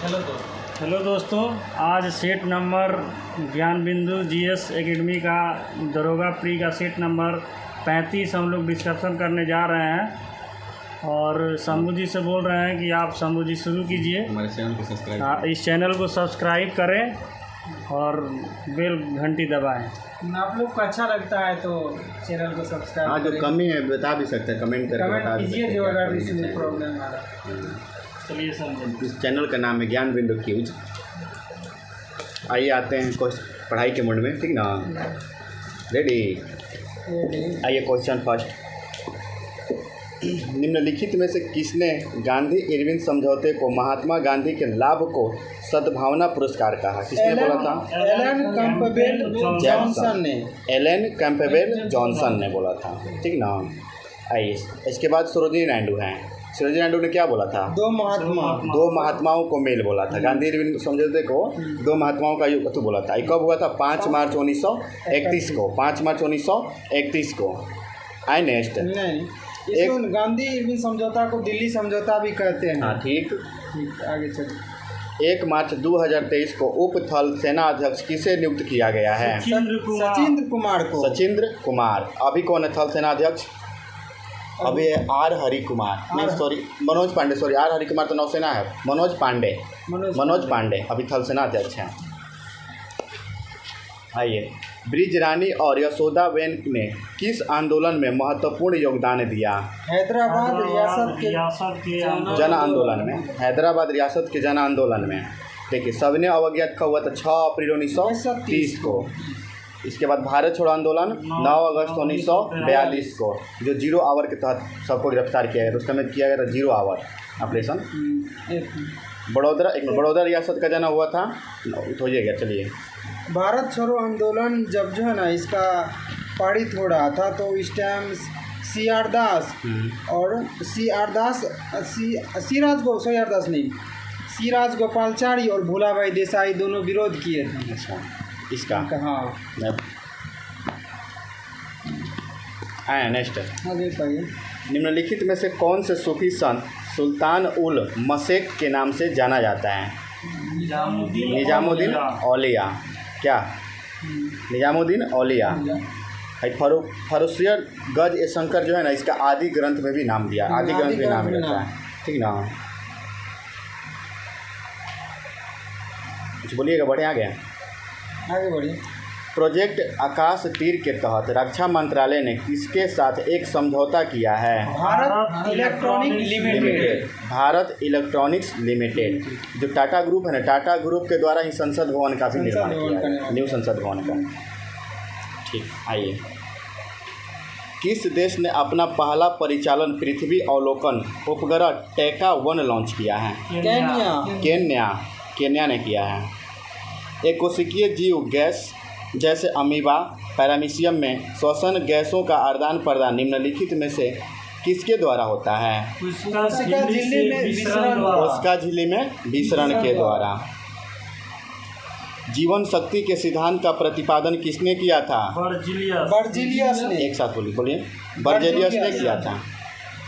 Hello दोस्तों, आज set number ज्ञान बिंदु जीएस एकेडमी का दरोगा प्री का सेट नंबर 35 हम लोग डिस्कशन करने जा रहे हैं और शंभू जी से बोल रहे हैं कि आप शंभू जी शुरू कीजिए। हमारे चैनल को सब्सक्राइब हाँ, इस चैनल को सब्सक्राइब करें और बेल घंटी दबाएं। आप लोग को अच्छा लगता है तो चैनल को सब्सक्राइब हाँ, जो कमी है बता भी सकते हैं, कमेंट करके बता कमेंट भी कीजिए सकते जो हैं क्या अगर करना इसमें चाहिए। प्रॉब्लम आ रहा है। चलिए समझें। इस चैनल का नाम है ज्ञान बिंदु क्यूज। आइए आते हैं पढ़ाई के मोड में, ठीक ना। रेडी? आइए क्वेश्चन फर्स्ट। निम्नलिखित में से किसने गांधी इरविन समझौते को महात्मा गांधी के लाभ को सद्भावना पुरस्कार कहा? किसने बोला था? एलन कैम्पबेल जॉनसन ने। एलन कैम्पबेल जॉनसन ने बोला था, ठीक ना। आइए इसके बाद सरोजिनी नायडू हैं। सरोजिनी नायडू ने क्या बोला था? दो महात्माओं को मेल बोला था। गांधी इरविन समझौते को दो महात्माओं का युग तो बोला था। ये कब हुआ था? 5 मार्च 1931 को। 5 मार्च 1931 को। आए नेक्स्ट। नहीं, इसको गांधी इरविन समझौता को दिल्ली समझौता भी कहते हैं। हाँ, ठीक। आगे चलिए। 1 मार्च 2023 को उप थल सेना अध्यक्ष किसे नियुक्त किया गया है? सचिंद्र कुमार को। सचिंद्र कुमार। अभी कौन है थल सेना अध्यक्ष? अभी है आर हरि कुमार, नहीं sorry Manoj Pande, sorry R Hari Kumar तो नौसेना है। मनोज पांडे अभी थल सेना अध्यक्ष हैं। आइए, ब्रिज रानी और यशोदाबेन ने किस आंदोलन में महत्वपूर्ण योगदान दिया? हैदराबाद रियासत के जन आंदोलन में। हैदराबाद रियासत के जन आंदोलन में। देखिए, सविनय अवज्ञा कब हुआ था? 6 अप्रैल 1930 को। इसके बाद भारत छोड़ो आंदोलन 9 अगस्त 1942 को, जो 0 आवर के तहत सबको गिरफ्तार किया गया। उस समय किया गया था 0 आवर ऑपरेशन। बड़ौदा रियासत का जना हुआ था, हो गया। चलिए, भारत छोड़ो आंदोलन जब जो है ना इसका पारित हो रहा था तो इस टाइम सीआर दास और सिराज गोपालचारी और भूलाभाई देसाई दोनों विरोध किए थे। अच्छा, इसका हाँ। आया नेक्स्ट। आगे पढ़िए। निम्नलिखित में से कौन से सूफी संत सुल्तान उल मशेक के नाम से जाना जाता है? निजामुद्दीन औलिया। क्या? निजामुद्दीन औलिया। फरुसियर गज ए शंकर जो है ना, इसका आदि ग्रंथ में भी नाम दिया। आदि ग्रंथ भी नाम रहता है, ठीक ना। कुछ बोलिएगा, बढ़े आगे बढ़िए। प्रोजेक्ट आकाश तीर के तहत रक्षा मंत्रालय ने किसके साथ एक समझौता किया है? भारत इलेक्ट्रॉनिक्स लिमिटेड, जो टाटा ग्रुप है ना, टाटा ग्रुप के द्वारा ही संसद भवन का भी निर्माण किया है, न्यू संसद भवन का। ठीक, आइए। किस देश ने अपना पहला परिचालन पृथ्वी अवलोकन उपग्रह टेका 1 लॉन्च किया है? केन्या ने किया है। एक कोशिकीय जीव गैस जैसे अमीबा पैरामीशियम में श्वसन गैसों का आदान प्रदान निम्नलिखित में से किसके द्वारा होता है? कोशिका झिल्ली में विसरण के द्वारा। जीवन शक्ति के सिद्धांत का प्रतिपादन किसने किया था? बर्जीलियस ने। एक साथ बोलिए। बर्जीलियस ने किया था।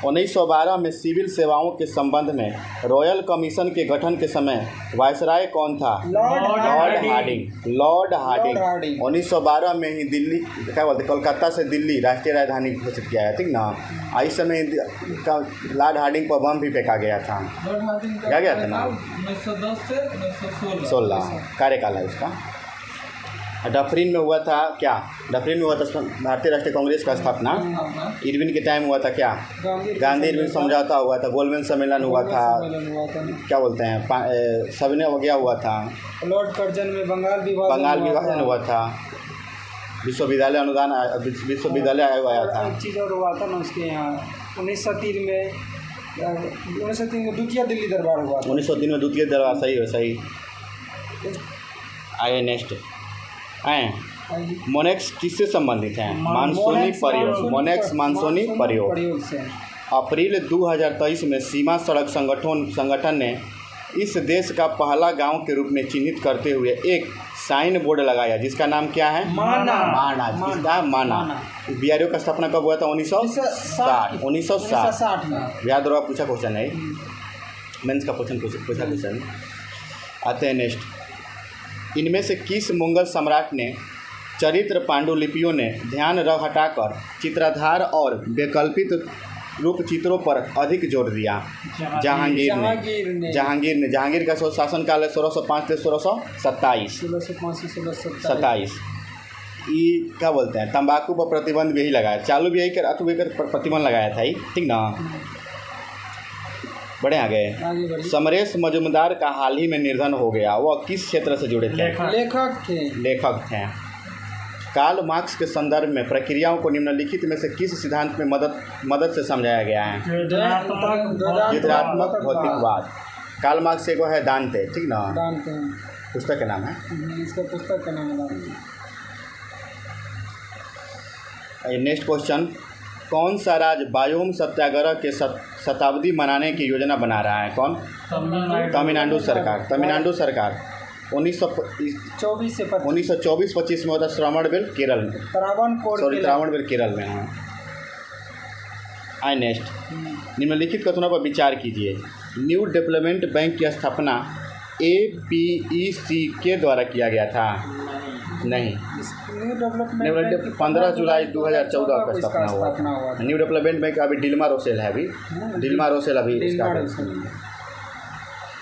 1912 में सिविल सेवाओं के संबंध में रॉयल कमीशन के गठन के समय वायसराय कौन था? Lord Hardinge. 1912 में ही दिल्ली, क्या बोलते, कोलकाता से दिल्ली राष्ट्रीय राजधानी घोषित किया है, ठीक ना। इस समय का लॉर्ड हार्डिंग पर बम भी फेंका गया था। क्या गया था ना? 1916 कार्यकाल है उसका। डफरिन में हुआ था क्या? डफरिन में हुआ था भारतीय राष्ट्रीय कांग्रेस का स्थापना। इरविन के टाइम हुआ था क्या? गांधी इरविन समझौता हुआ था। गोलमेज सम्मेलन हुआ था। क्या बोलते हैं, सविनय अवज्ञा हुआ था। लॉर्ड कर्जन में बंगाल विभाजन हुआ था। विश्वविद्यालय अनुदान, विश्वविद्यालय आयोग आया था। एक चीज़ और हुआ था ना उसके यहाँ 1903 में द्वितीय दिल्ली दरबार हुआ था। 1903 में द्वितीय दरबार, सही। आइए नेक्स्ट। मोनेक्स किससे संबंधित हैं? मानसूनी प्रयोग। मोनेक्स मानसूनी प्रयोग से। अप्रैल 2023 में सीमा सड़क संगठन ने इस देश का पहला गांव के रूप में चिन्हित करते हुए एक साइन बोर्ड लगाया जिसका नाम क्या है? माना। जिसका माना। बीआरओ का स्थापना कब हुआ था? 1960 में। याद रहा, पूछा क्वेश्चन है, मेंस का पूछा क्वेश्चन। आते हैं नेक्स्ट। इनमें से किस मुगल सम्राट ने चरित्र पांडुलिपियों ने ध्यान रख हटाकर चित्राधार और वैकल्पिक रूप चित्रों पर अधिक जोर दिया? जहांगीर का शासनकाल है 1605 से 1627। 1627 ये क्या बोलते हैं, तंबाकू पर प्रतिबंध भी यही लगाया, चालू भी यही कर, अतु भी कर प्रतिबंध लगाया था, ठीक ना। बड़े आगे। समरेश मजूमदार का हाल ही में निधन हो गया, वह किस क्षेत्र से जुड़े थे? लेखक थे। कार्ल मार्क्स के संदर्भ में प्रक्रियाओं को निम्नलिखित में से किस सिद्धांत में मदद से समझाया गया है? वितरणात्मक भौतिकवाद। कार्ल मार्क्स से है दांते, ठीक ना, पुस्तक का नाम है, इसका पुस्तक का नाम है। नेक्स्ट क्वेश्चन, कौन सा राज्य बायोम सत्याग्रह के शताब्दी मनाने की योजना बना रहा है? कौन? तमिलनाडु सरकार। 1924-25 में होता है श्रावणबेल केरल में, त्रावणबेल केरल में। हाँ, आए नेक्स्ट। निम्नलिखित कथनों पर विचार कीजिए। न्यू डेवलपमेंट बैंक की स्थापना APEC के द्वारा किया गया था? नहीं, न्यू डेवलपमेंट 15 जुलाई 2014 का स्थापना हुआ था। न्यू डेवलपमेंट बैंक अभी डिल्मा रोसेल है, इसका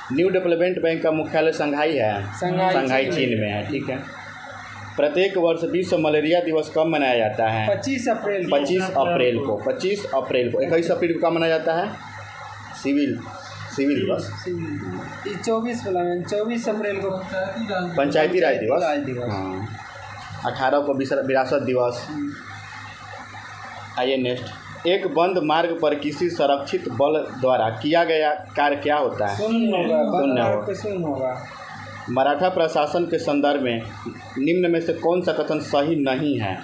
न्यू डेवलपमेंट बैंक का मुख्यालय शंघाई है, शंघाई चीन में है, ठीक है। प्रत्येक वर्ष विश्व मलेरिया दिवस कब मनाया जाता है? 25 अप्रैल को। 21 अप्रैल को 21 अप्रैल को कब मनाया जाता है? सिविल दिवस। 24 अप्रैल को पंचायती राज दिवस। हाँ, 18 को विरासत दिवस। आइए नेक्स्ट। एक बंद मार्ग पर किसी संरक्षित बल द्वारा किया गया कार्य क्या होता है? शून्य होगा। मराठा प्रशासन के संदर्भ में निम्न में से कौन सा कथन सही नहीं है?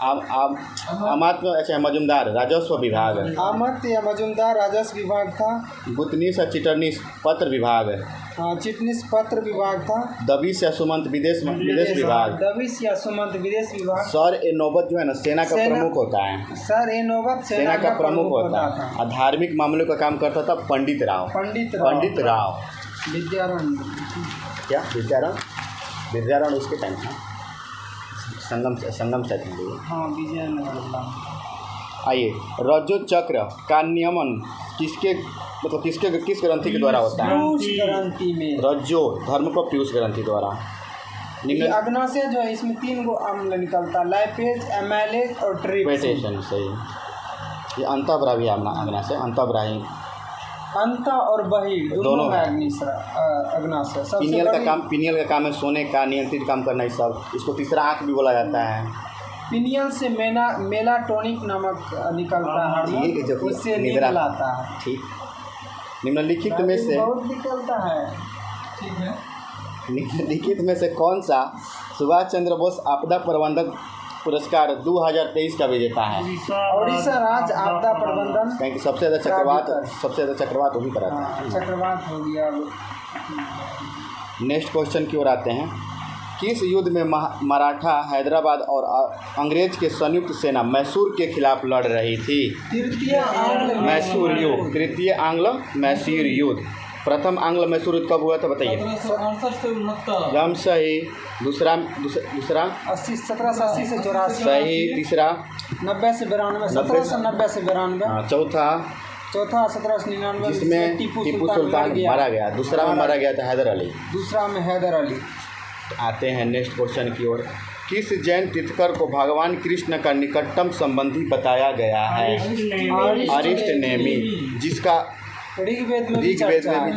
अमात्य मजूमदार राजस्व विभाग। अमात्य मजूमदार राजस्व विभाग था। गुतनीस या चिटनीस पत्र विभाग। हाँ, चिटनीस पत्र विभाग था। दबिश या सुमंत विदेश विभाग। दबिश या सुमंत विदेश विभाग। सर ए नौबत जो है ना सेना का प्रमुख होता है। सर ए नौबत सेना का प्रमुख होता है। और धार्मिक मामलों का काम करता था पंडित राव। विद्यारण उसके टाइम था। संगम से हाँ, विजयनगर। आइए, रज्जो चक्र का नियमन किस ग्रंथि के द्वारा होता है? ग्रंथि में। रज्जो धर्म को पीयूष ग्रंथि द्वारा। अग्नाशय जो है इसमें 3 गो अम्ल निकलता, लाइपेज, एमाइलेज और ट्रिप्सिन। सही। ये अंतःब्राही अग्नाशय, अंतःब्राही अंत और बही दोनों है अग्नाशय। पिनियल का काम है सोने का नियंत्रित काम करना, इस सब इसको तीसरा आँख भी बोला जाता है। पिनियल से मेलाटोनिक नामक निकलता है, उससे नींद लाता है। ठीक। निम्नलिखित में से बहुत निकलता है, ठीक है। निम्नलिखित में से कौन सा सुभाष चंद्र बोस आपदा प्रबंधक पुरस्कार 2023 का विजेता है? ओडिशा राज्य आपदा प्रबंधन। कहीं सबसे ज़्यादा चक्रवात वही कराता है। चक्रवात हो गया। नेक्स्ट क्वेश्चन की ओर आते हैं। किस युद्ध में मराठा हैदराबाद और अंग्रेज के संयुक्त सेना मैसूर के खिलाफ लड़ रही थी? तृतीय आंग्ल मैसूर युद्ध। प्रथम आंग्ल मैसूर युद्ध कब हुआ था बताइए? 1768 से 69। जम सही। दूसरा 1780 से 84। सही। तीसरा 90 से 92। 1790 से 92। चौथा 1799 जिसमें टीपू सुल्तान मारा गया। दूसरा में मारा गया था हैदर अली। आते हैं नेक्स्ट क्वेश्चन की ओर। किस जैन तीर्थकर को भगवान कृष्ण का निकटतम संबंधी बताया गया है? अरिष्ट नेमि, जिसका ऋग्वेद में भी चर्चा है।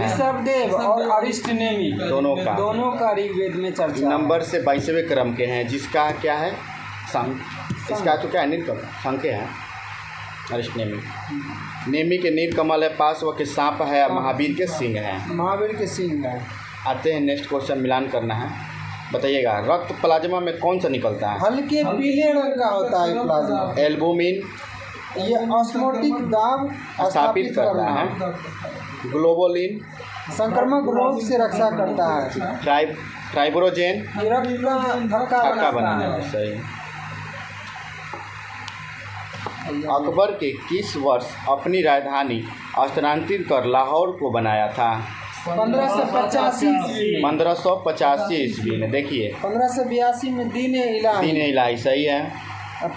ऋषभदेव और अरिष्ट नेमि दोनों का ऋग्वेद में चर्चा। नंबर से 22वें क्रम के हैं, जिसका क्या है? इसका तो क्या है? नीलकमल संख्य है। अरिष्ट नेमि के नीलकमल है, पार्श्व के सांप है, महावीर के सिंह है। आते हैं नेक्स्ट क्वेश्चन, मिलान करना है, बताइएगा। रक्त प्लाज्मा में कौन सा निकलता है? हल्के पीले रंग का होता है प्लाज्मा। एल्बुमिन, ये ऑस्मोटिक दाब स्थापित करता है। ग्लोबुलिन, संक्रामक रोग से रक्षा करता है। ट्राइब्रोजेन, थक्का बनाना है। सही। अकबर के किस वर्ष अपनी राजधानी स्थानांतरित कर लाहौर को बनाया था? 1585 ईस्वी 1585 ईस्वी में। देखिए 1582 में दीन इलाही, दीन इलाही सही है।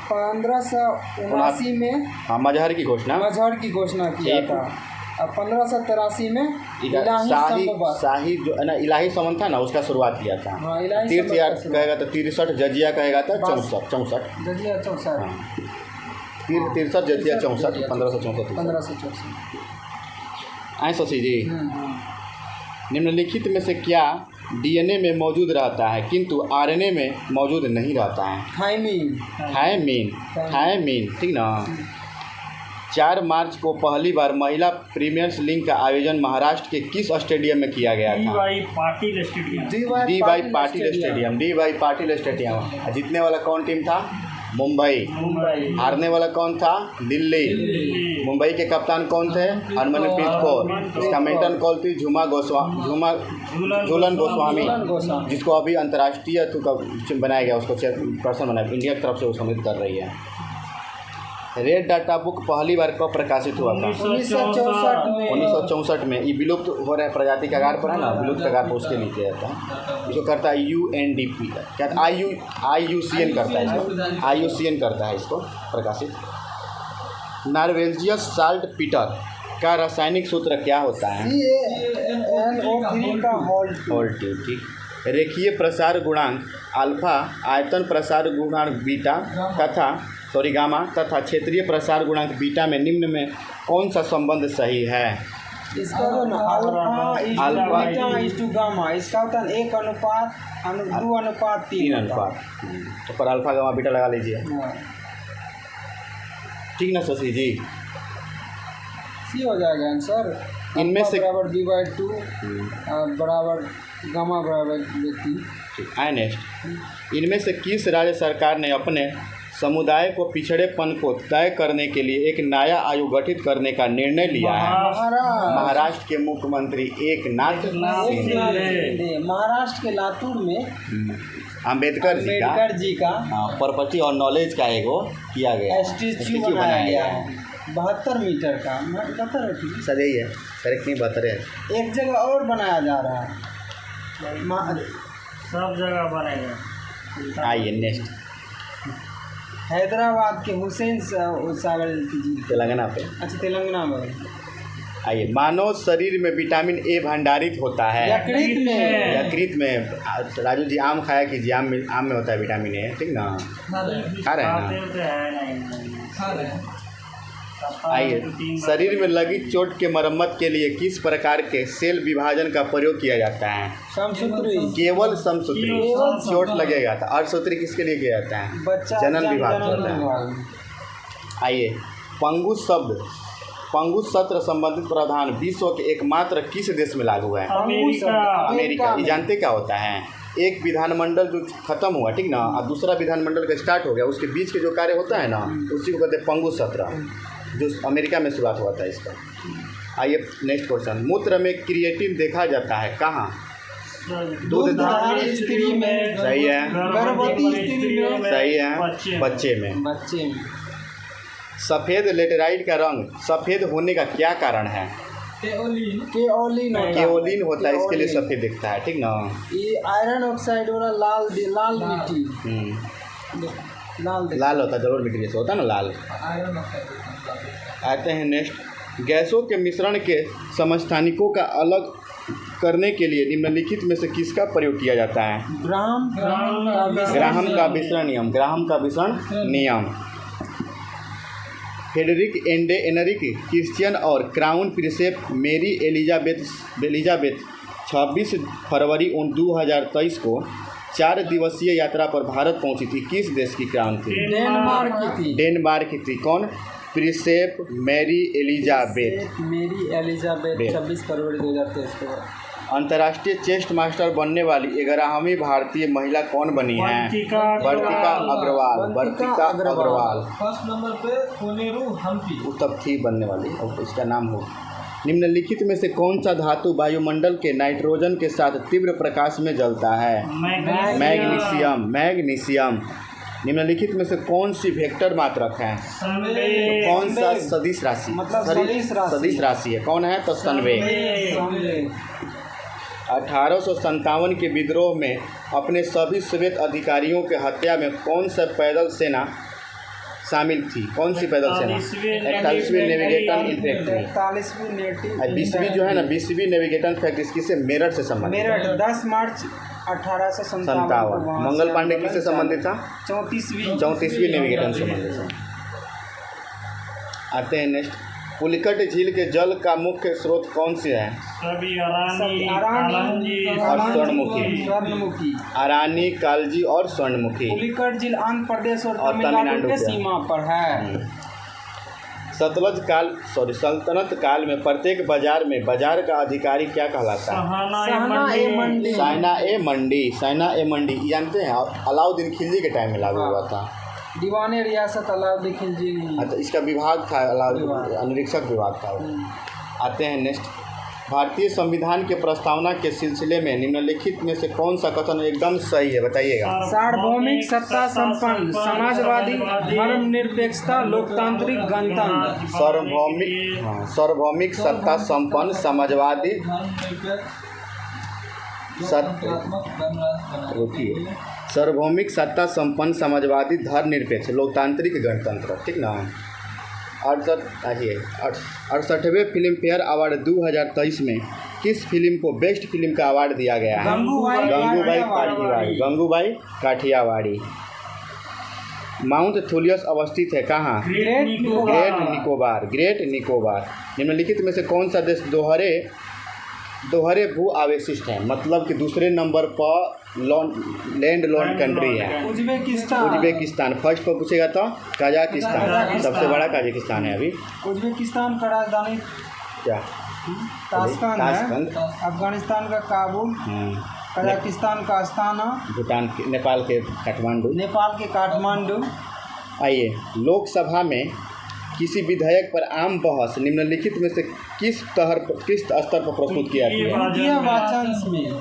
1579 में हाँ मजहर की घोषणा, मजहर की घोषणा किया ठीक। था। अब 1583 में इलाही शाही संवत। शाही जो है ना इलाही संवत था ना उसका शुरुआत किया था। हाँ, इलाही तीर्थ संवत यार का शुरुआत। कहेगा तो 63, जजिया कहेगा तो 64। जजिया 64 हाँ 63 जजिया 64 1564। 1564। आए शशि जी, निम्नलिखित में से क्या डीएनए में मौजूद रहता है किंतु आरएनए में मौजूद नहीं रहता है? थायमीन। थायमीन ठीक ना। 4 मार्च को पहली बार महिला प्रीमियर लीग का आयोजन महाराष्ट्र के किस स्टेडियम में किया गया था? DY Patil stadium. D Y Patil stadium. जीतने वाला कौन टीम था? मुंबई। हारने वाला कौन था? दिल्ली। मुंबई के कप्तान कौन थे? हरमनप्रीत कौर। इसका मेंटन कॉल थी झूलन गोस्वामी, जिसको अभी अंतर्राष्ट्रीय बनाया गया, उसको पर्सन बनाया, इंडिया की तरफ से वो सम्मिलित कर रही है। रेड डाटा बुक पहली बार कब प्रकाशित हुआ था? 1964 में। ये विलुप्त हो रहे प्रजाति का कगार पर है ना, विलुप्त कगार पर उसके लिए किया जाता है। इसको करता है UNDP का, क्या IUCN करता है इसको, IUCN करता है इसको प्रकाशित। नॉर्वेजियस साल्ट पीटर का रासायनिक सूत्र क्या होता है? CaNO3 का होल्ट ठीक। रेखीय प्रसार गुणांक अल्फा, आयतन प्रसार गुणांक बीटा गामा तथा क्षेत्रीय प्रसार गुणांक बीटा में निम्न में कौन सा संबंध सही है? इसका अल्फा इस टू गामा, इसका होता है 1:2:3 अनुपात। तो पर अल्फा गामा बीटा लगा लीजिए, ठीक ना शशि जी? सी हो जाएगा आंसर। इनमें से बराबर D/2 बराबर गामा बराबर 3। आए नेक्स्ट। इनमें से किस राज्य सरकार ने अपने समुदाय को पिछड़ेपन को तय करने के लिए एक नया आयोग गठित करने का निर्णय लिया है? महाराष्ट्र के मुख्यमंत्री एकनाथ शिंदे। महाराष्ट्र के लातूर में अम्बेडकर जी का प्रॉपर्टी और नॉलेज का एगो किया गया स्टैच्यू बनाया गया है 72 मीटर का। सर यही है, करेक्ट नहीं 72 है। एक जगह और बनाया जा रहा है, सब जगह बनेगा। आइए नेक्स्ट। हैदराबाद के हुसैन सागर की झील, तेलंगाना पे। अच्छा तेलंगाना में। आइए, मानव शरीर में विटामिन ए भंडारित होता है यकृत में। राजू जी आम खाया कीजिए, आम में होता है विटामिन ए, ठीक ना? खा रहे हैं ना? आइए, शरीर में लगी चोट के मरम्मत के लिए किस प्रकार के सेल विभाजन का प्रयोग किया जाता है? केवल समसूत्री। चोट लगेगा तो अर्धसूत्री किसके लिए किया जाता है? जनन विभाग होता है। आइए, पंगु सत्र संबंधित प्रावधान विश्व के एकमात्र किस देश में लागू है? अमेरिका। ये जानते क्या होता है? एक विधानमंडल जो खत्म हुआ, ठीक ना, और दूसरा विधानमंडल का स्टार्ट हो गया, उसके बीच के जो कार्य होता है ना, उसी को कहते हैं पंगु सत्र, जो अमेरिका में शुरुआत हुआ था इसका। आइए नेक्स्ट क्वेश्चन। मूत्र में क्रिएटिन देखा जाता है कहाँ? दूधधारी स्त्री में। सही है। गर्भवती स्त्री में। सही है। बच्चे में। सफ़ेद लेटेराइट का रंग सफ़ेद होने का क्या कारण है? केओलिन होता है, इसके लिए सफ़ेद दिखता है, ठीक ना? ये आयरन ऑक्साइड वाला लाल मिट्टी, लाल होता है, जरूर मिट्टी जैसे होता है ना लाल। आते हैं नेक्स्ट। गैसों के मिश्रण के समस्थानिकों का अलग करने के लिए निम्नलिखित में से किसका प्रयोग किया जाता है? ग्राहम का विसरण नियम। फ्रेडरिक एनरिक क्रिश्चियन और क्राउन प्रिंसेप मेरी एलिजाबेथ 26 फरवरी 2023 को 4 दिवसीय यात्रा पर भारत पहुंची थी। किस देश की क्राउन थी? डेनमार्क की थी। कौन? प्रिंसेप मेरी एलिजाबेथ 26 फरवरी 2023 को। अंतर्राष्ट्रीय चेस्ट मास्टर बनने वाली 11वीं भारतीय महिला कौन बनी है? वर्तिका अग्रवाल। फर्स्ट नंबर पे कोनेरू हम्पी, वो तब थी बनने वाली, और इसका नाम हो। निम्नलिखित में से कौन सा धातु वायुमंडल के नाइट्रोजन के साथ तीव्र प्रकाश में जलता है? मैग्नीशियम। निम्नलिखित में से कौन सी वेक्टर मात्रक है? तो कौन सा सदिश राशि? सदिश राशि है, कौन है? तो संवेग। 1857 के विद्रोह में अपने सभी श्वेत अधिकारियों के हत्या में कौन सा पैदल सेना शामिल थी? कौन सी पैदल सेना? 41वीं नेविगेटर इन्फैंट्री। 41वीं नेटिव 20वीं जो है ना 20वीं नेविगेटर इन्फैंट्री किससे? मेरठ से संबंधित। मेरठ 10 मार्च 1857 को मंगल पांडे किससे संबंधित था? 34वीं नेविगेटर से संबंधित था। आते हैं नेक्स्ट। पुलिकट झील के जल का मुख्य स्रोत कौन से है? सभी अरानी, कालंजी और स्वर्णमुखी। स्वर्णमुखी अरानी, कालजी और स्वर्णमुखी। पुलिकट झील आंध्र प्रदेश और और तमिलनाडु के सीमा पर है। सल्तनत काल में प्रत्येक बाजार का अधिकारी क्या कहलाता है? साइना ए मंडी जानते हैं? अलाउद्दीन खिलजी के टाइम में लागू हुआ था। दीवाने रियासत अलाउद्दीन खिलजी नहीं। अच्छा, इसका विभाग था अलाउद्दीन, निरीक्षक विभाग था वो। आते हैं नेक्स्ट। भारतीय संविधान के प्रस्तावना के सिलसिले में निम्नलिखित में से कौन सा कथन एकदम सही है? बताइएगा। सार्वभौमिक सत्ता संपन्न, समाजवादी, धर्मनिरपेक्षता, लोकतांत्रिक गणतंत्र। सार्वभौमिक सत्ता संपन्न, समाजवादी, सार्वभौमिक सत्ता संपन्न, समाजवादी, धर्मनिरपेक्ष, लोकतांत्रिक गणतंत्र। ठीक ना। 68वें फिल्म फेयर अवार्ड 2023 में किस फिल्म को बेस्ट फिल्म का अवार्ड दिया गया है? गंगूबाई काठियावाड़ी। माउंट थोलियस अवस्थित है कहाँ? ग्रेट निकोबार। निम्नलिखित में से कौन सा देश दोहरे भू आवेशिष्ट है? मतलब कि दूसरे नंबर पर लैंड लॉन्ड कंट्री है। उज्बेकिस्तान फर्स्ट पर पूछेगा तो कजाकिस्तान, सबसे बड़ा कजाकिस्तान है अभी। उज्बेकिस्तान का राजधानी क्या? ताशकंद। अफगानिस्तान का काबुल। कजाकिस्तान का अस्ताना। भूटान नेपाल के काठमांडू। आइए, लोकसभा में किसी विधेयक पर आम बहस निम्नलिखित में से किस स्तर पर प्रस्तुत किया जाता है?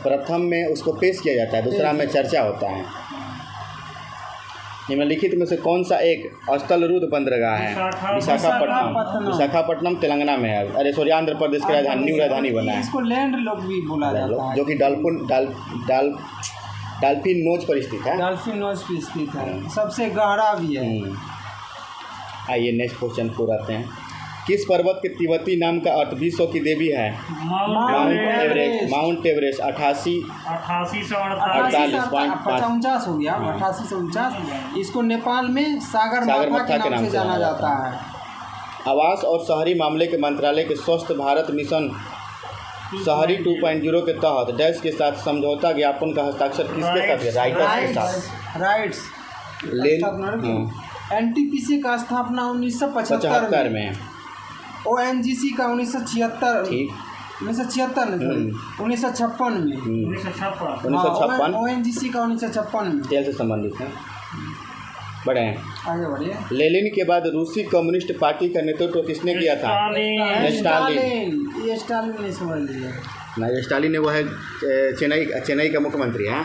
प्रथम में उसको पेश किया जाता है, दूसरा में चर्चा होता है। निम्नलिखित में से कौन सा एक स्थलरूद्ध बंदरगाह है? विशाखापट्टनम तेलंगाना में है। अरे सॉरी, आंध्र प्रदेश की राजधानी बना है। इसको लैंड लॉक भी बोला जाता है, जो कि डॉल्फिन नोज पर स्थित है। सबसे गहरा भी है। आइए नेक्स्ट क्वेश्चन को आते हैं। किस पर्वत के तिब्बती नाम का अर्थ विश्व की देवी है? Mount Everest. 8849 हो गया। 8849। इसको नेपाल में सागरमाथा के नाम से जाना जाता है। आवास और शहरी मामले के मंत्रालय के स्वस्थ भारत मिशन शहरी 2.0 के तहत डैश के साथ समझौता ज्ञापन का हस्ताक्षर किसके साथ? राइट्स। एनटीपीसी का स्थापना 1975 में। ओएनजीसी का 1956 में। 1956 ओएनजीसी का 1956 में। तेल से संबंधित है। बढ़े आगे बढ़िए। लेनिन के बाद रूसी कम्युनिस्ट पार्टी का नेतृत्व किसने किया था? स्टालिन। ये स्टालिन नहीं समझ लीजिए ना, स्टालिन ने वो है चेन्नई का मुख्यमंत्री है।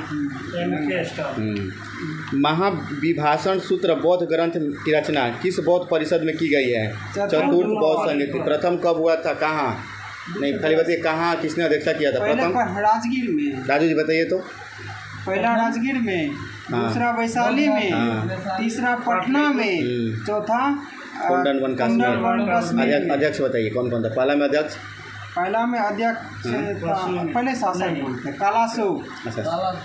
महाविभाषण सूत्र बौद्ध ग्रंथ की रचना किस बौद्ध परिषद में की गई है? चतुर्थ बौद्ध संहिता। प्रथम कब हुआ था? कहाँ? नहीं, खाली बताइए कहाँ, किसने अध्यक्षता किया था? प्रथम राजगीर में। राजू जी बताइए तो। पहला राजगीर में, दूसरा वैशाली में, तीसरा पटना में, चौथा कुंदन वन कश्मीर। अध्यक्ष बताइए कौन कौन था? पहला में अध्यक्ष पहले शासक बोलते हैं कालाशोक।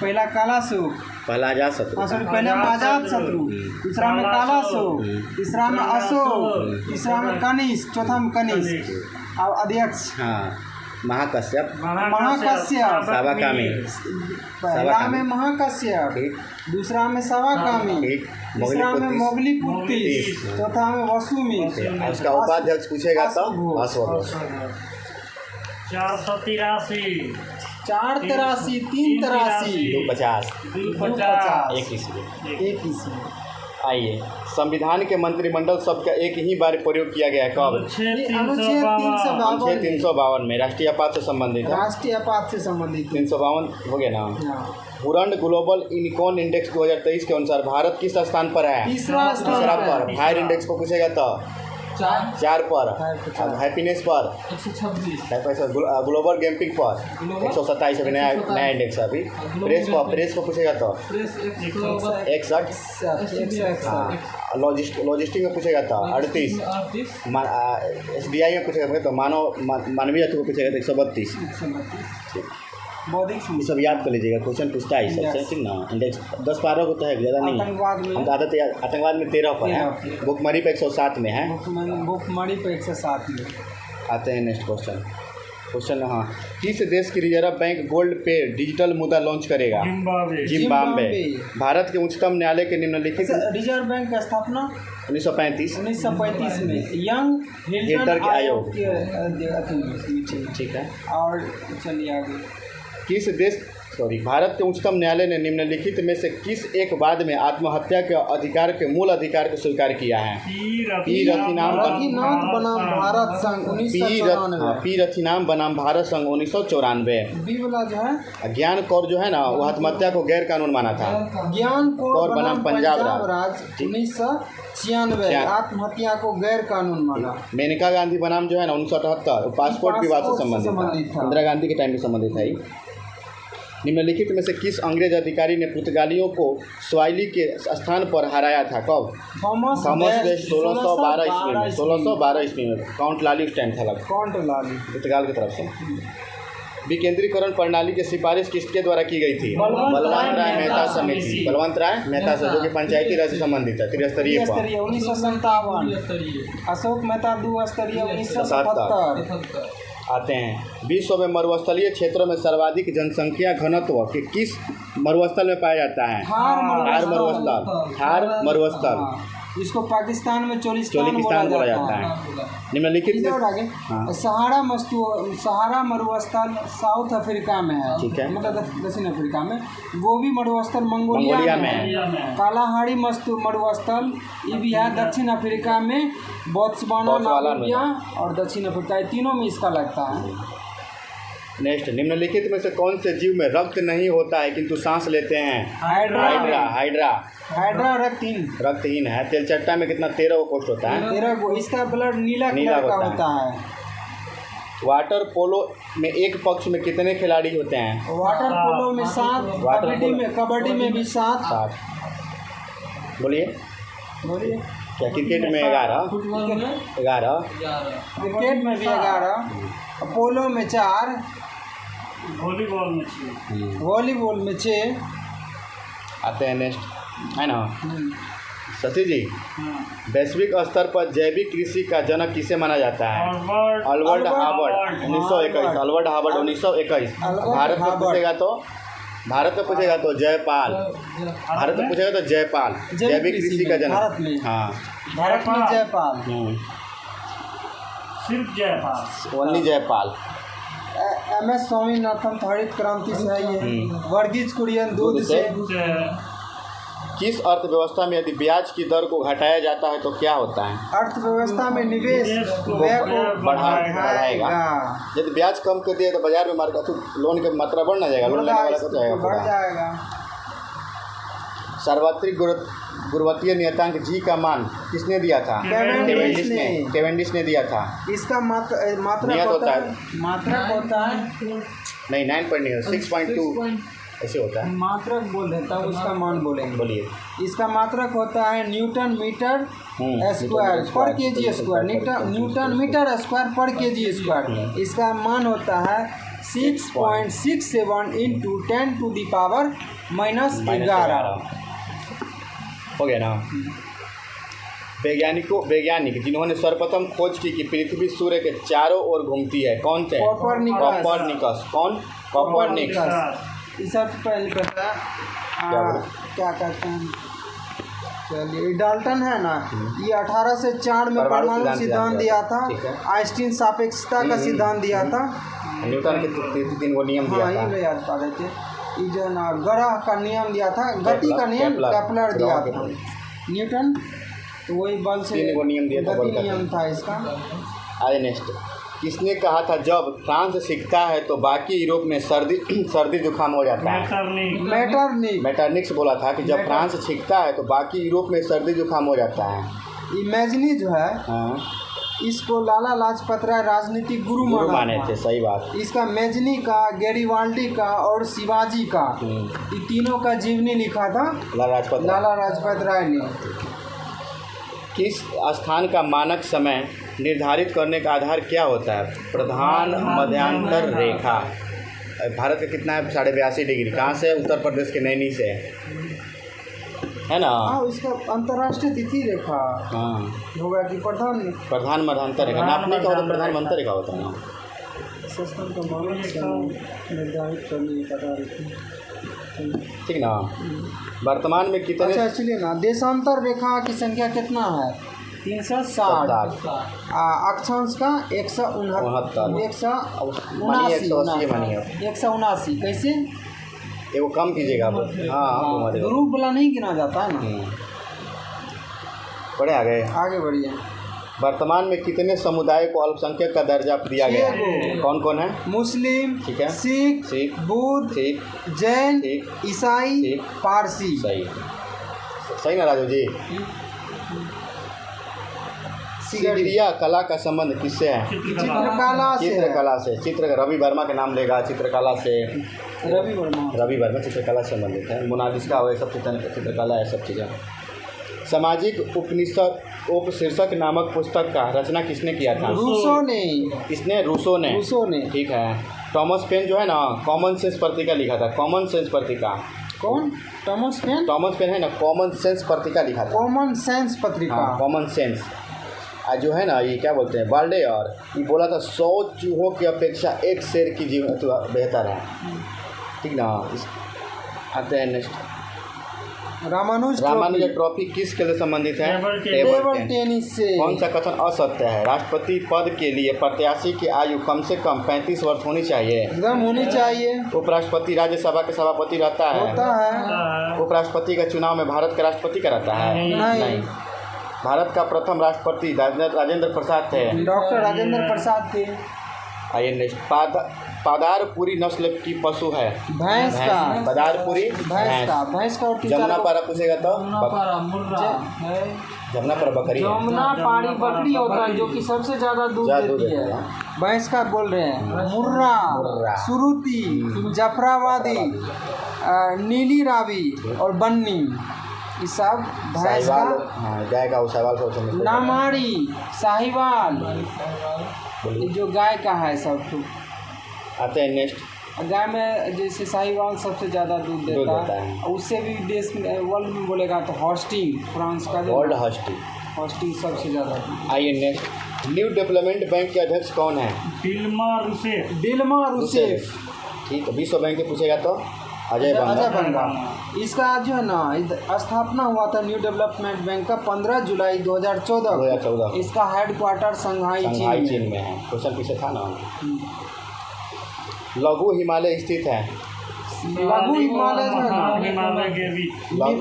पहला कालाशोक, पहला अजातशत्रु, पहले में अजातशत्रु, दूसरा में कालाशोक, तीसरा में अशोक, तीसरा में कनिष्क, चौथा में कनिष्क। और अध्यक्ष महाकश्यप। सावाकामी। पहला में महाकश्यप, दूसरा में सावाकामी, तीसरा में मोगलीपुत्ती, चौथा में वसुमित्र। उसका उपाध्यक्ष पूछेगा तो 483, 483, 383, 250, 21। आइए, संविधान के मंत्रिमंडल शब्द का एक ही बार प्रयोग किया गया है कब? अनुच्छेद 352 में। राष्ट्रीय आपात से संबंधित 352 हो गया ना। हुरंड ग्लोबल यूनिकॉर्न इंडेक्स 2023 के अनुसार भारत किस स्थान पर है? तीसरा पर। फायर इंडेक्स को पूछेगा तो 4 पर, अब हैप्पीनेस पर 126, ग्लोबल गैम्पिंग पर 127, अभी नया इंडेक्स है अभी। प्रेस पर पूछेगा तो 61, हाँ। लॉजिस्टिक में पूछेगा तो 38, SDI में पूछेगा तो मानवीय को पूछेगा तो 132। बौद्धिक ये सब याद कर लीजिएगा, क्वेश्चन पूछता है सबसे, ठीक ना। इंडेक्स 10-12 को तो है, ज़्यादा नहीं है। हम तो आदत याद, आतंकवाद में 13 पर है, भुखमरी पे 107 में है, भुखमरी पे 107 में। आते हैं नेक्स्ट क्वेश्चन। हाँ, किस देश की रिजर्व बैंक गोल्ड पे डिजिटल मुद्रा लॉन्च करेगा? जिम्बाब्वे। भारत के उच्चतम न्यायालय के निम्नलिखित रिजर्व बैंक का स्थापना 1935 में यंग हिल्टन के आयोग, ठीक है। और चलिए आगे। भारत के उच्चतम न्यायालय ने निम्नलिखित में से किस एक वाद में आत्महत्या के अधिकार के मूल अधिकार को स्वीकार किया है? पी रथिनाम बनाम भारत संघ 1994। बी वाला जो है ज्ञान कौर जो है ना, वो आत्महत्या को गैर कानून माना था। ज्ञान कौर बनाम पंजाब राज्य 1996 आत्महत्या को गैर कानून माना। मेनका गांधी बनाम जो है ना 1978 पासपोर्ट विवाद से संबंधित था, इंदिरा गांधी के टाइम से संबंधित है। निम्नलिखित में से किस अंग्रेज अधिकारी ने पुर्तगालियों को स्वाइली के स्थान पर हराया था? कब? थॉमस 1612 ईस्वी में। काउंट लाली स्टैंड था पुर्तगाल की तरफ से। विकेंद्रीकरण प्रणाली की सिफारिश किसके द्वारा की गई थी? बलवंत राय मेहता समिति, बलवंत राय मेहता से, जो कि पंचायती राज से संबंधित है। त्रिस्तरीय 1957। अशोक मेहता 2 स्तरीय 1977। आते हैं। विश्व में मरुस्थलीय क्षेत्रों में सर्वाधिक जनसंख्या घनत्व के किस मरुस्थल में पाया जाता है? थार मरुस्थल। इसको पाकिस्तान में चोलिस्तान बोला जाता है। निम्नलिखित सहारा मरुस्थल साउथ अफ्रीका में है, ठीक है, मतलब दक्षिण अफ्रीका में। गोबी मरुस्थल मंगोलिया में है। कालाहाड़ी मरुस्थल ये भी है दक्षिण अफ्रीका में, बोत्सवाना, नामीबिया और दक्षिण अफ्रीका, तीनों में इसका लगता है। नेक्स्ट, निम्नलिखित में से कौन से जीव में रक्त नहीं होता है किंतु सांस लेते हैं? हाइड्रा रक्तहीन है। तेलचट्टा में कितना? 13 कोष्ठ होता है। 13 को। इसका ब्लड नीला कलर का होता है। वाटर पोलो में एक पक्ष में कितने खिलाड़ी होते हैं? वाटर पोलो में 7, कबड्डी में भी 7। बोलिए क्या? क्रिकेट में 11, क्रिकेट में भी 11, पोलो में 4, वॉलीबॉल में 6। आते हैं नेक्स्ट, है ना। शशि जी, वैश्विक स्तर पर जैविक कृषि का जनक किसे माना जाता है? Albert Harvard 1921। भारत में पूछेगा तो जयपाल। जैविक कृषि का जनक। हाँ, भारत में जयपाल। सिर्फ जयपाल, ओनली जयपाल। MS स्वामीनाथन हरित क्रांति से है ये। वर्गीज कुरियन दूध से। किस अर्थव्यवस्था में यदि ब्याज की दर को घटाया जाता है तो क्या होता है? अर्थव्यवस्था में निवेश व्यय को बढ़ाएगा। यदि ब्याज कम कर दिया तो बाजार में मार्केट लोन की मात्रा बढ़ ना जाएगा, लोन लेने वाला को बढ़ जाएगा। सार्वत्रिक गुरुत्वीय नियतांक G का मान किसने दिया था? केवेंडिश ने दिया था। इसका मात्रक होता है नहीं, 6.2 ऐसे होता है। मात्रक बोल देता हूँ, उसका मान बोलेंगे। बोलिए। इसका मात्रक होता है न्यूटन मीटर स्क्वायर पर KG square, newton metre square पर केजी स्क्वायर। इसका मान होता है 6.67 इंटू 10⁻⁻11। हो गया ना। वैज्ञानिक जिन्होंने सर्वप्रथम खोज की कि पृथ्वी सूर्य के चारों ओर घूमती है, कौन थे? कॉपरनिकस। कौन? कॉपरनिकस। इससे पहले पता क्या कहते हैं, चलिए डाल्टन है ना, ये 1804 में परमाणु सिद्धांत दिया था। आइंस्टीन सापेक्षता का सिद्धांत दिया था। न्यूटन के 3 वो नियम दिया था। ये याद पा रहे थे। ये जो ना ग्रह का नियम दिया था, गति का नियम केपलर दिया था। न्यूटन तो वही बल से 3 वो नियम दिया था, गति नियम था इसका। आगे नेक्स्ट, किसने कहा था जब फ्रांस सीखता है तो बाकी यूरोप में सर्दी जुकाम हो जाता है? मैटरनिक्स बोला था कि जब फ्रांस सीखता है तो बाकी यूरोप में सर्दी जुकाम हो जाता है। इमेजिनी जो है, हाँ, इसको लाला लाजपत राय राजनीतिक गुरु माने था। थे, सही बात। इसका मेजनी का, गैरीवाल्डी का और शिवाजी का, ये तीनों का जीवनी लिखा था लाला लाजपत राय ने। किस स्थान का मानक समय निर्धारित करने का आधार क्या होता है? प्रधान मध्यांतर रेखा। भारत का कितना है? 82.5 डिग्री। कहाँ से? उत्तर प्रदेश के नैनी से, है ना? हाँ, इसका अंतर्राष्ट्रीय तिथि रेखा हाँ होगा कि प्रधान मध्यांतर रेखा नापने का होता, प्रधान मध्यांतर रेखा होता है ना। संस्थान का मानक समय निर्धारित करने का आधार, ठीक ना। वर्तमान में कितने? अच्छा चलिए ना, देशांतर रेखा की संख्या कितना है? 360। अक्षांश का 169, 179। कैसे? वो कम कीजिएगा। हाँ, ग्रुप वाला नहीं गिना जाता है ना। बढ़े आगे बढ़िए। वर्तमान में कितने समुदाय को अल्पसंख्यक का दर्जा दिया गया है? कौन कौन है? मुस्लिम, ठीक है, सिख, बुद्ध, जैन, ईसाई, पारसी। सही ना राजू जी? सीढ़िया कला का संबंध किससे है? चित्रकला से। रवि वर्मा के नाम लेगा। चित्रकला से रवि वर्मा चित्रकला से संबंधित है। मोनालिसा हो, सब चित्रकला है, सब चीज़ें। सामाजिक उपशीर्षक नामक पुस्तक का रचना किसने किया था? रूसो ने। किसने? रूसो ने। ठीक है। थॉमस पेन जो है ना, कॉमन सेंस पत्रिका लिखा था। कॉमन सेंस पत्रिका। कौन? थॉमस पेन है ना, कॉमन सेंस पत्रिका लिखा था। कॉमन सेंस पत्रिका। Common sense. आज जो है ना, ये क्या बोलते हैं, वाल्डे, और ये बोला था 100 चूहों की अपेक्षा एक शेर की जीवन बेहतर है। ठीक ना। आते हैं नेक्स्ट। रामानुज ट्रॉफी किस खेल से संबंधित है? टेबल टेनिस से। कौन सा कथन असत्य है? राष्ट्रपति पद के लिए प्रत्याशी की आयु कम से कम 35 वर्ष होनी चाहिए। एकदम होनी चाहिए। उपराष्ट्रपति राज्यसभा के सभापति रहता है। उपराष्ट्रपति का चुनाव में भारत का राष्ट्रपति का रहता है? नहीं। भारत का प्रथम राष्ट्रपति राजेंद्र प्रसाद थे। डॉक्टर राजेंद्र प्रसाद थे। आइए नेक्स्ट। पादारपुरी नस्ल की पशु है? भैंस का। पादारपुरी भैंस का। जमुना पारा पूछेगा तो जमुना पारा बकरी। जमुना पारी बकरी होता है जो कि सबसे ज़्यादा दूध देती है। भैंस का बोल रहे हैं। मुर्रा, सुरुती, जफराबादी, नीली रावी और बन्नी, ये सब भैंस का। गाय का साहिवाल। नामारी, साहिवाल, ये जो गाय का है सब। आते हैं नेक्स्ट। गाय में जैसे साहिवाल सबसे ज़्यादा दूध देता है। उससे भी देश में, वर्ल्ड में बोलेगा तो हॉस्टिंग, फ्रांस का वर्ल्ड हॉस्टिंग सबसे ज़्यादा। आइए नेक्स्ट। न्यू डेवलपमेंट बैंक के अध्यक्ष कौन है? Dilma Rousseff. ठीक है। विश्व बैंक के पूछेगा तो अजय बंगा। इसका जो है ना, स्थापना हुआ था न्यू डेवलपमेंट बैंक का 15 जुलाई 2014। इसका हेडक्वार्टर शंघाई चीन में है। क्वेश्चन पीछे था ना। लघु हिमालय स्थित है। लघु हिमालय जो है ना,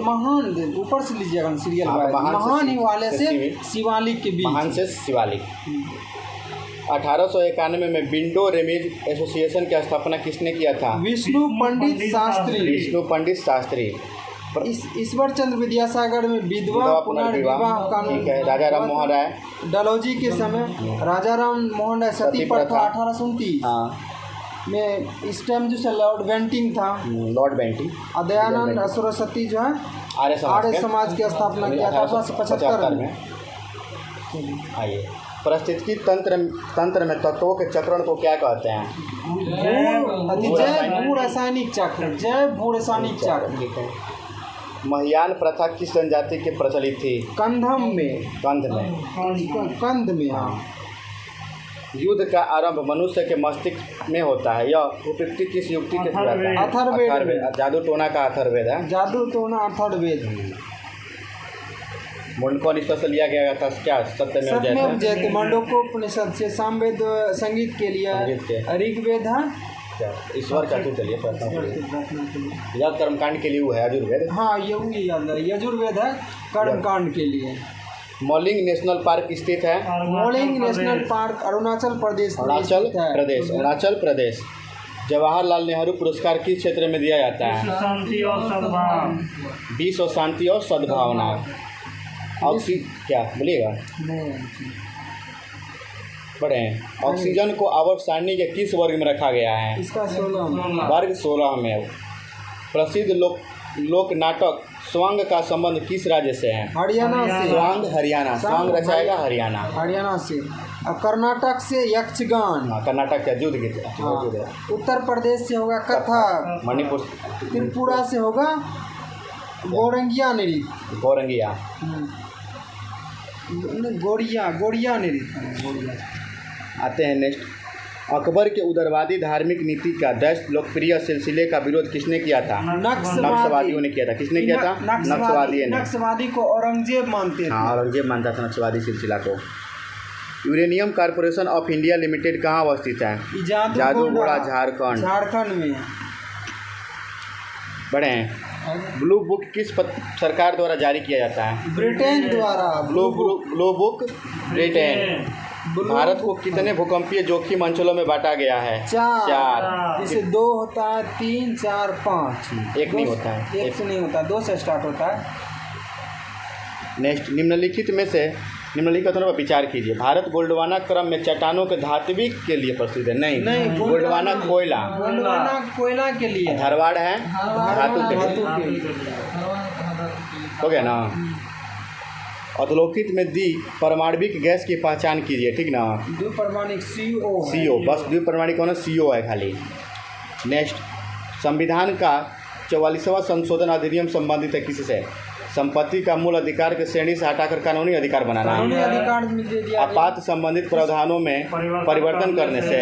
महान, ऊपर से लीजिएगा सीरियल वाइज। महान हिमालय से शिवालिक के बीच। महान से शिवालिक। 1891 में विंडो रेमेज एसोसिएशन की स्थापना किसने किया था? विष्णु पंडित शास्त्री। ईश्वर चंद्र विद्यासागर में विधवा पुनर्विवाह कानून। राजा राम मोहन राय। डलहौजी के समय राजा राम मोहन राय सती प्रथा 1829 में। इस टाइम जो लॉर्ड बेंटिंग था। दयानंद सरस्वती जो है आर्य समाज की स्थापना किया था 1875 में। आइए। पारिस्थितिकी तंत्र में तत्वों के चक्रण को क्या कहते हैं? जैव भू रासायनिक चक्र। महियान प्रथा किस जनजाति के प्रचलित थी? कंध में। हाँ। युद्ध का आरंभ मनुष्य के मस्तिष्क में होता है। यह उपयुक्ति किस युक्ति के द्वारा? अथर्ववेद। जादू टोना का अथर्ववेद है। अथर्ववेद। मुंडकोपनिषद से लिया गया था क्या? सत्यमेव जयते। मुंडकोपनिषद से सामवेद संगीत के लिए ऋग्वेद है। ईश्वर का चलिए यज्ञ कर्मकांड के लिए वो है यजुर्वेद। हाँ, यजुर्वेद है कर्मकांड के लिए। मौलिंग नेशनल पार्क स्थित है? Mouling national park Arunachal Pradesh. जवाहरलाल नेहरू पुरस्कार किस क्षेत्र में दिया जाता है? विश्व शांति और सद्भावना। क्या बोलिएगा? पढ़ें। ऑक्सीजन को आवर्त सारणी के किस वर्ग में रखा गया है? इसका 16 वर्ग 16 में। प्रसिद्ध लोक नाटक स्वांग का संबंध किस राज्य से है? हरियाणा से। स्वांग हरियाणा, स्वांग रचाएगा हरियाणा। हरियाणा से। और कर्नाटक से यक्षगान। कर्नाटक का युद्ध गीत। उत्तर प्रदेश से होगा कथक। मणिपुर। त्रिपुरा से होगा गोरंगिया नृत्य। गोरंगिया। गोड़िया नृत्य। आते हैं नेक्स्ट। अकबर के उदारवादी धार्मिक नीति का 10 लोकप्रिय सिलसिले का विरोध किसने किया था? नक्सलवादियों ने किया था। किसने किया था? नक्सलवादियों ने। नक्सलवादी को औरंगजेब मानते थे। हाँ, औरंगजेब मानता था नक्सलवादी सिलसिला को। Uranium corporation of India limited कहाँ अवस्थित है? जादूगोड़ा, झारखंड। झारखंड में। बढ़ें। ब्लू बुक किस सरकार द्वारा जारी किया जाता है? ब्रिटेन द्वारा। Blue book Britain. भारत को कितने भूकंपीय जोखिम अंचलों में बांटा गया है? 4। जैसे 2 होता है, 3, 4, 5। एक नहीं होता है। एक से नहीं होता, 2 से स्टार्ट होता है। नेक्स्ट। निम्नलिखित पर विचार कीजिए। भारत गोल्डवाना क्रम में चट्टानों के धात्विक के लिए प्रसिद्ध है। नहीं, गोल्डवाना कोयला के लिए। धारवाड़ है धातु के लिए। हो गया ना। अधोलोकित में द्विपरमाणविक गैस की पहचान कीजिए। ठीक ना। द्विपरमाणिक CO। बस द्विपरमाणिक होना CO है खाली। नेक्स्ट। संविधान का 44वां संशोधन अधिनियम संबंधित है किससे? संपत्ति का मूल अधिकार के श्रेणी से हटाकर कानूनी अधिकार बनाना। आपात संबंधित प्रावधानों में परिवर्तन करने से।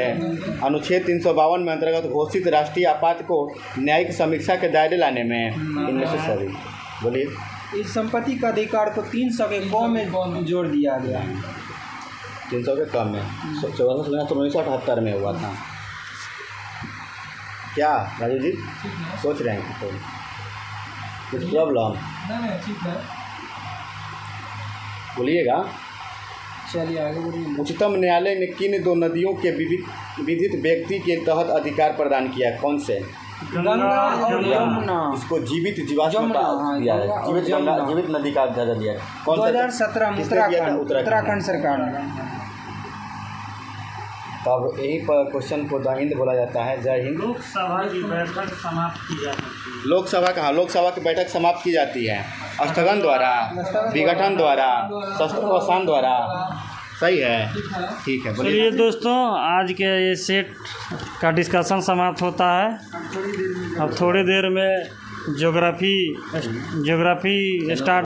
अनुच्छेद 352 में अंतर्गत घोषित राष्ट्रीय आपात को न्यायिक समीक्षा के दायरे लाने में। इनमें से सभी बोलिए। इस संपत्ति का अधिकार को 300 के क में जोड़ दिया गया। 300 के कम में 1978 में हुआ था। क्या राजू जी सोच रहे हैं तो कुछ प्रॉब्लम? बोलिएगा। चलिए आगे बढ़िए। उच्चतम न्यायालय ने किन 2 नदियों के विधित व्यक्ति के तहत अधिकार प्रदान किया? कौन से? गंगा और यमुना। इसको जीवित जीवाश्म का दिया है। जीवित नदी का दर्जा दिया है। कौन? 2017 में उत्तराखंड सरकार ने। तब यही पर क्वेश्चन को जय हिंद बोला जाता है। जय हिंद। लोकसभा की बैठक समाप्त की जाती है। लोकसभा की बैठक समाप्त की जाती है स्थगन द्वारा, विघटन द्वारा, शस्त्रावसान द्वारा। सही है। ठीक है। चलिए दोस्तों, आज के ये सेट का डिस्कशन समाप्त होता है। अब थोड़ी देर में ज्योग्राफी स्टार्ट